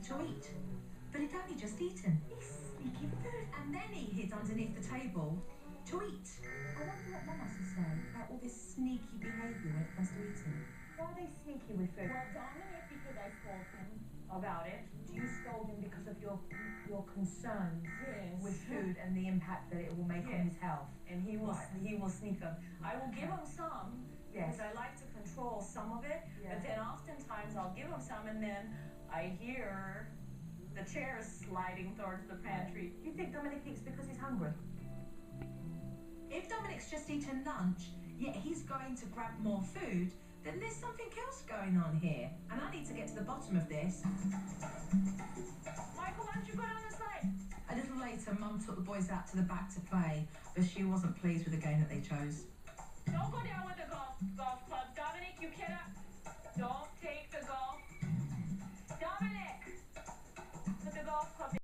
to eat. But he'd only just eaten. He's sneaky food. And then he hid underneath the table to eat. I wonder what Mum has to say about all this sneaky behaviour when it comes to eating. Why are they sneaky with food? Well, Dominic, because I scolded him about it. Do you scold him because of your concerns with Yes. food and the impact that it will make on his health? And he will sneak them. I will give him some Yes. because I like to control some of it. Yeah. But then oftentimes I'll give him some, and then I hear the chairs sliding towards the pantry. Do you think Dominic eats because he's hungry? If Dominic's just eaten lunch, yet he's going to grab more food, then there's something else going on here. And I need to get to the bottom of this. Michael, why don't you go down the slide? A little later, Mum took the boys out to the back to play, but she wasn't pleased with the game that they chose. Don't go down with the golf club. Dominic, you cannot. Don't take the golf. Dominic! Put the golf club